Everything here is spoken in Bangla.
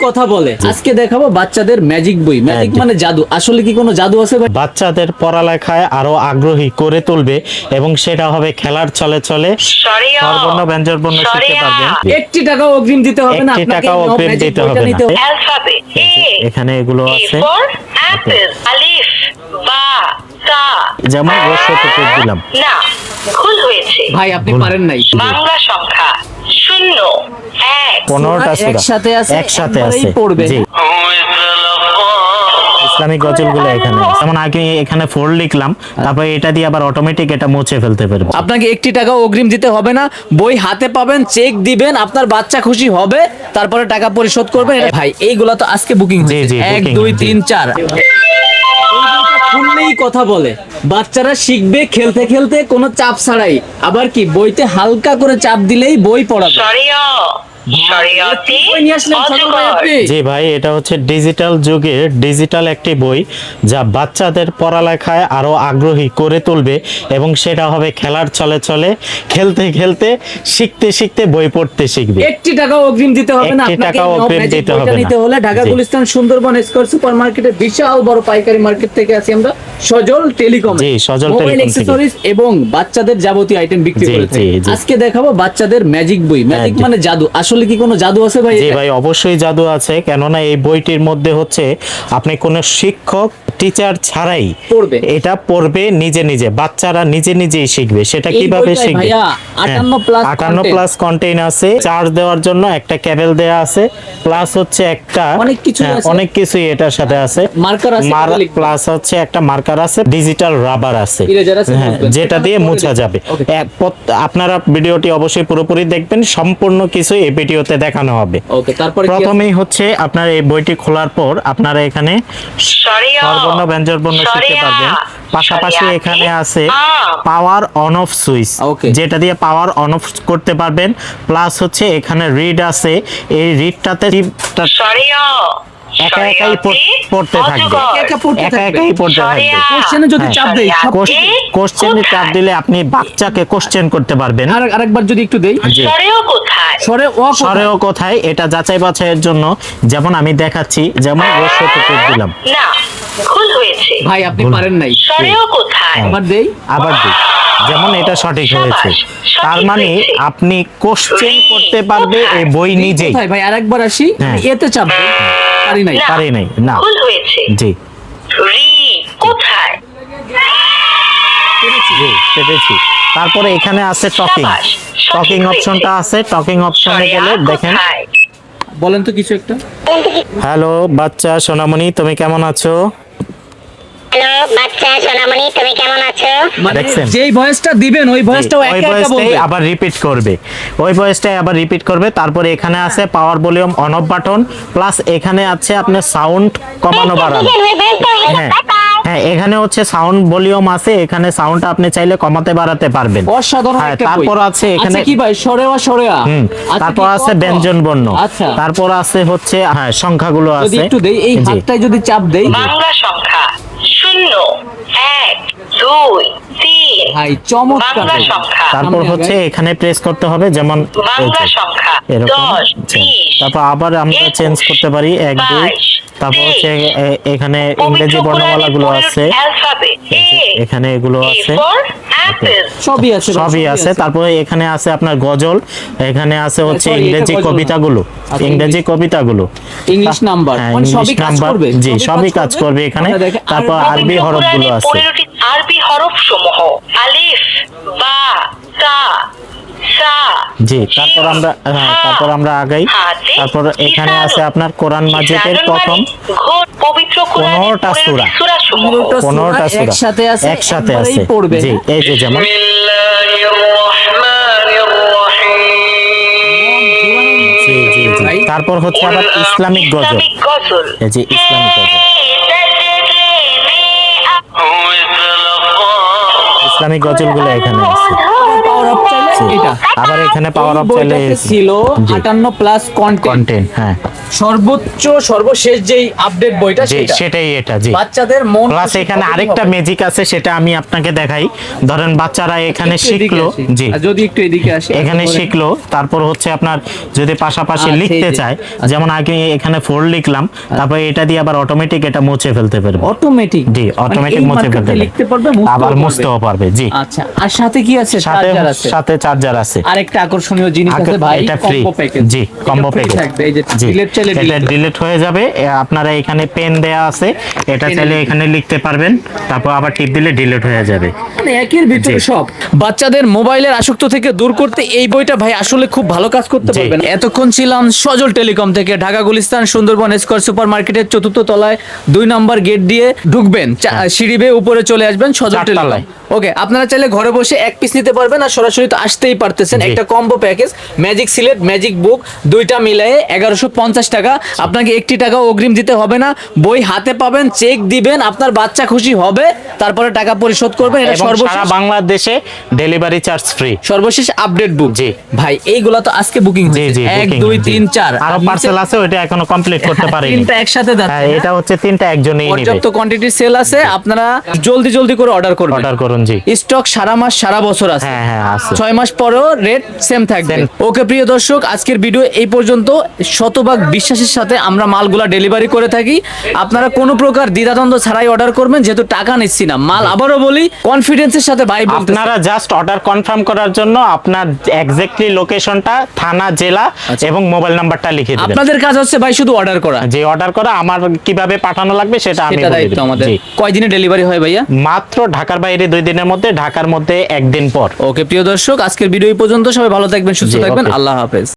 কথা বলে। আজকে দেখাবো বাচ্চাদের ম্যাজিক বই। ম্যাজিক মানে জাদু। আসলে কি কোনো জাদু আছে ভাই? বাচ্চাদের পড়ালেখায় আরো আগ্রহী করে তুলবে এবং সেটা হবে খেলার চলে চলে স্বরবর্ণ ব্যঞ্জনবর্ণ শিখতে পারবেন। 1 টাকাও অগ্রিম দিতে হবে না, 1 টাকাও অগ্রিম দিতে হবে না। অ্যালফাবেট এখানে এগুলো আছে, ফর অ্যাপল, আলিফ, বা, তা। যেমন রসটুকু দিলাম না, ভুল হয়েছে। ভাই আপনি পারেন নাই। বাংলা সংখ্যা 0, 1। 15টা সূরা একসাথে আছে, একসাথে একবারেই আছে পড়বে। জি। ইসলামিক গজলগুলো এখানে, যেমন আগে এখানে 4 লিখলাম, তারপরে এটা দিয়ে আবার অটোমেটিক এটা মুছে ফেলতে পারবো। আপনাকে 1 টাকাও অগ্রিম দিতে হবে না, বই হাতে পাবেন, চেক দিবেন, আপনার বাচ্চা খুশি হবে, তারপরে টাকা পরিশোধ করবেন। ভাই এইগুলা তো আজকে বুকিং জি, হয়েছে, জি, 1 booking, 2 জি। 3 4। খুললেই কথা বলে, বাচ্চারা শিখবে খেলতে খেলতে, কোনো চাপ ছাড়াই। আবার কি বইতে হালকা করে চাপ দিলেই বই পড়াবে। শরিয়তি বই নিয়ে আসলেন সজল ভাই আপনি? জি ভাই, এটা হচ্ছে ডিজিটাল যুগের ডিজিটাল একটি বই, যা বাচ্চাদের পড়ালেখায় আরো আগ্রহী করে তুলবে এবং সেটা হবে খেলার চলে চলে, খেলতে খেলতে, শিখতে শিখতে বই পড়তে শিখবে। 1 টাকাও অগ্রিম দিতে হবে না। 1 টাকাও অগ্রিম দিতে হবে না। নিতে হলে ঢাকা জি। গুলিস্তান সুন্দরবন স্কয়ার সুপার মার্কেটের বিশাল বড় পাইকারি মার্কেট থেকে আছি আমরা, সজল টেলিকম। জি, সজল মোবাইল টেলিকম থেকে। অ্যাকসেসরিজ এবং বাচ্চাদের যাবতীয় আইটেম বিক্রি জি, করে থাকি। জি, জি। আজকে দেখাবো বাচ্চাদের ম্যাজিক বই। ম্যাজিক জি। মানে জাদু। আসলে কি কোনো জাদু আছে ভাই? জি ভাই, অবশ্যই জাদু আছে, কেননা এই বইটির মধ্যে হচ্ছে আপনি কোনো শিক্ষক টিচার ছাড়াই পড়বে। এটা পড়বে নিজে নিজে, বাচ্চারা নিজে নিজেই শিখবে। সেটা এই কিভাবে বইটায় শিখবে? ভাইয়া 58 প্লাস 58 প্লাস কন্টেইন আছে, চার্জ দেওয়ার জন্য একটা কেবল দেয়া আছে, প্লাস হচ্ছে একটা অনেক কিছুই আছে। অনেক কিছুই এটার সাথে আছে, মার্কার আছে, লিখবে। প্লাস হচ্ছে একটা মার্কার আছে, ডিজিটাল রাবার আছে, Eraser আছে, হ্যাঁ, বুঝবেন। যেটা দিয়ে মোছা যাবে। Okay. আপনারা ভিডিওটি অবশ্যই পুরোপুরি দেখবেন, সম্পূর্ণ কিছু এই ভিডিওতে দেখানো হবে। ওকে, তারপরে কি আছে? প্রথমেই হচ্ছে আপনার এই বইটি খোলার পর আপনারা এখানে স্বরবর্ণ ব্যঞ্জনবর্ণ শিখতে পারবেন। পাশাপাশি এখানে আছে power on off switch, Okay. যেটা দিয়ে পাওয়ার অন অফ করতে পারবেন। প্লাস হচ্ছে এখানে রিড আছে, এই রিডটাতে একা একাই পড়তে থাকবে, একা পড়তে একা থাকবে। একাই পড়তে থাকবে। কোশ্চেনে যদি চাপ দেই, সব কোশ্চেনে চাপ দিলে আপনি বাচ্চাকে কোশ্চেন করতে পারবেন। আরেকবার যদি একটু দেই, স্বরে ও কোথায়? স্বরেও কোথায়, এটা যাচাই বাছাইয়ের জন্য, যেমন আমি দেখাচ্ছি, যেমন রসটুকু দিলাম। না, ভুল হয়েছে। ভাই আপনি পারেন নাই। স্বরেও কোথায়? আবার দেই, আবার দিই, যেমন এটা সঠিক হয়েছে। তার মানে আপনি কোশ্চেন করতে পারবে এই বই নিজেই। কোথায় ভাই? আরেকবার আসি, হ্যাঁ। এতে চাপ দেই, পারি নাই। না। পারে নাই, না। ভুল হয়েছে। জি রি কোথায়? জি, পেরেছি। তারপরে এখানে আছে টকিং, সাবাস, সঠিক টকিং হয়েছে। অপশনটা আছে। টকিং অপশনে গেলে দেখেন, কোথায়? বলেন তো কিছু একটা। হ্যালো বাচ্চা সোনামণি, তুমি কেমন আছো? হ্যালো বাচ্চা সোনামণি, তুমি কেমন আছো? মানে দেখছেন? যেই ভয়েসটা দিবেন ওই ভয়েসটাও ওই একা একা ভয়েসটাই বলবে। আবার রিপিট করবে, ওই ভয়েসটাই আবার রিপিট করবে। তারপরে এখানে আছে পাওয়ার volume on of button, plus এখানে আছে আপনার সাউন্ড কমানো বাড়ানো। হ্যাঁ হ্যাঁ, এখানে হচ্ছে সাউন্ড ভলিউম আছে, এখানে সাউন্ডটা আপনি চাইলে কমাতে বাড়াতে পারবেন। অসাধারণ হ্যাঁ, একটা বই। তারপর আছে এখানে কি ভাই? সরেওয়া সরেয়া। আচ্ছা, তারপর কি আছে ক খ? ব্যঞ্জন বর্ণ, আচ্ছা, তারপর আছে হচ্ছে হ্যাঁ সংখ্যাগুলো যদি আছে। একটু দেই, এই জি। হাতটায় যদি চাপ দেই, বাংলা সংখ্যা 0, 1, 2, 3। ভাই চমৎকার বাংলা বই। সংখ্যা। তারপর হচ্ছে এখানে প্রেস করতে হবে, যেমন এই বাংলা যে, সংখ্যা এরকম। 10, আচ্ছা। 20, তারপর আবার আমরা 21, চেঞ্জ করতে পারি 1 2। 22, তারপর হচ্ছে 23 এখানে পবিত্র ইংরেজি বর্ণমালাগুলো কোরআনের আছে, অ্যালফাবেট। এখানে এগুলো আছে, অ্যাপল। সবই আছে ভাই, সবই আছে। তারপরে এখানে আছে আপনার গজল, এখানে আছে হচ্ছে sorry, এটা ইংরেজি গজল না। কবিতাগুলো, আচ্ছা, ইংরেজি কবিতাগুলো, ইংলিশ নাম্বার, হ্যাঁ, মানে ইংলিশ সবই কাজ নাম্বার, করবে। জি সবই কাজ করবে এখানে। আমরা দেখেন, তারপর আর আরবি পবিত্র হরফগুলো কোরআনে আছে। 15টি আরবি হরফ সমূহ আলিফ, বা, তা, সা। জি, তারপর আমরা তারপর আমরা আগাই। তারপর এখানে আছে আপনার কোরআন মাজিদের প্রথম পবিত্র কোরআনে 15টা সূরা। 15টা সূরা একসাথে আছে, একসাথে একবারেই আছে। পড়বে। জি, এই যে যেমন জি জি জি। ভাই। তারপর হচ্ছে আবার ইসলামিক গজল, এই যে ইসলামিক গজল, ইসলামিক গজলগুলো এখানে আছে। পাওয়ার অফ চাইলে এটা, আবার এখানে পাওয়ার অফ চাইলে বইটাতে ছিল 58 প্লাস কন্টেন্ট, কন্টেন্ট, হ্যাঁ সর্বোচ্চ সর্বশেষ যেই আপডেট বইটা জি সেটা সেটাই এটা জি। বাচ্চাদের মন প্লাস খুশি এখানে হবে, আরেকটা হবে। ম্যাজিক আছে, সেটা আমি আপনাকে দেখাই। ধরেন বাচ্চারা এখানে একটু এদিকে শিখলো, আসি। জি আর যদি একটু এদিকে আসি, এখানে তারপরে- শিখলো, তারপর হচ্ছে আপনার যদি পাশাপাশি আচ্ছা, লিখতে এই যে। চায়, যেমন আগে এখানে 4 লিখলাম, তারপর এটা দিয়ে আবার অটোমেটিক এটা মুছে ফেলতে পারবে। অটোমেটিক, জি অটোমেটিক মানে এই মুছে মার্কেটে ফেলতে লিখতে পারবে, পারবে, আবার মুছতেও মুছতেও পারবে জি। আচ্ছা, আর সাথে কি আছে? সাথে চার্জার আছে, সাথে চার্জার আছে। আরেকটা আকর্ষণীয় জিনিস আছে ভাই, এটা ফ্রি, কম্বো প্যাকেজ। জি কম্বো প্যাকেজ, থাকবে, এই যে জি ডিলিট চাইলে এটা delete ডিলিট হয়ে যাবে। আপনারা এখানে পেন দেয়া আছে, এটা চাইলে এখানে লিখতে পারবেন, তারপর আবার টিপ দিলে ডিলিট হয়ে যাবে। মানে একের ভিতরে সব। বাচ্চাদের মোবাইলের আসক্ত থেকে দূর করতে এই বইটা ভাই আসলে খুব ভালো কাজ করতে জি। পারবেন। এতক্ষণ ছিলাম সজল টেলিকম থেকে, ঢাকা গুলিস্তান সুন্দরবন স্কয়ার সুপার মার্কেটের 4র্থ তলায় 2 নম্বর গেট দিয়ে ঢুকবেন, সিঁড়ি বেয়ে উপরে চলে আসবেন সজল টেলিকম। চারতলায়। ওকে, আপনারা চাইলে ঘরে বসে এক পিস নিতে পারবেন, আর সরাসরি তো আসতেই পারতেছেন। জি। একটা combo package, magic Sylhet, magic বুক, দুইটা মিলিয়ে 1150 টাকা। আপনাকে 1 টাকা অগ্রিম দিতে হবে না, বই হাতে পাবেন, চেক দিবেন, আপনার বাচ্চা খুশি হবে, তারপরে টাকা পরিশোধ করবেন। এটা এবং সারা সর্বশেষ বাংলাদেশে ডেলিভারি চার্জ ফ্রি। সর্বশেষ আপডেট বুক। জি। ভাই এইগুলা তো আজকে বুকিং জি হয়েছে, জি 1 booking, 2 জি। 3 4 আরো পার্সেল আছে, ওইটা এখনো কমপ্লিট করতে পারিনি। তিনটা একসাথে হ্যাঁ যাচ্ছে। এটা হচ্ছে তিনটা একজনেই নেবে। পর্যাপ্ত কোয়ান্টিটি সেল আছে, আপনারা জলদি জলদি করে অর্ডার করবেন। অর্ডার করুন জি। স্টক সারা মাস সারা বছর আছে। হ্যাঁ হ্যাঁ আছে। 6 মাস পরেও রেট সেম থাকবে। ওকে প্রিয় দর্শক, আজকের ভিডিও এই পর্যন্ত। শতভাগ বিশ্বাসের সাথে আমরা মালগুলা ডেলিভারি করে থাকি। আপনারা কোনো প্রকার দ্বিধাদ্বন্দ্ব ছাড়াই অর্ডার করবেন, যেহেতু টাকা নিচ্ছি না। মাল আবারও বলি কনফিডেন্সের সাথে ভাই বলতেছি। আপনারা জাস্ট অর্ডার কনফার্ম করার জন্য আপনার এক্স্যাক্টলি লোকেশনটা, থানা, জেলা এবং মোবাইল নাম্বারটা লিখে দিবেন। আপনাদের কাজ হচ্ছে ভাই শুধু অর্ডার করা, যে অর্ডার করা, আমার কিভাবে পাঠানো লাগবে সেটা আমি সেটা বলে দায়িত্ব দিব। আমাদের। জি। কয়দিনে ডেলিভারি হয় ভাইয়া? মাত্র ঢাকার বাইরে 2 দিনের মধ্যে, ঢাকার মধ্যে 1 দিন পর। ওকে প্রিয় দর্শক, আজকের ভিডিও এই পর্যন্ত। সবাই ভালো থাকবেন, সুস্থ জি, থাকবেন, ওকে। আল্লাহ হাফেজ।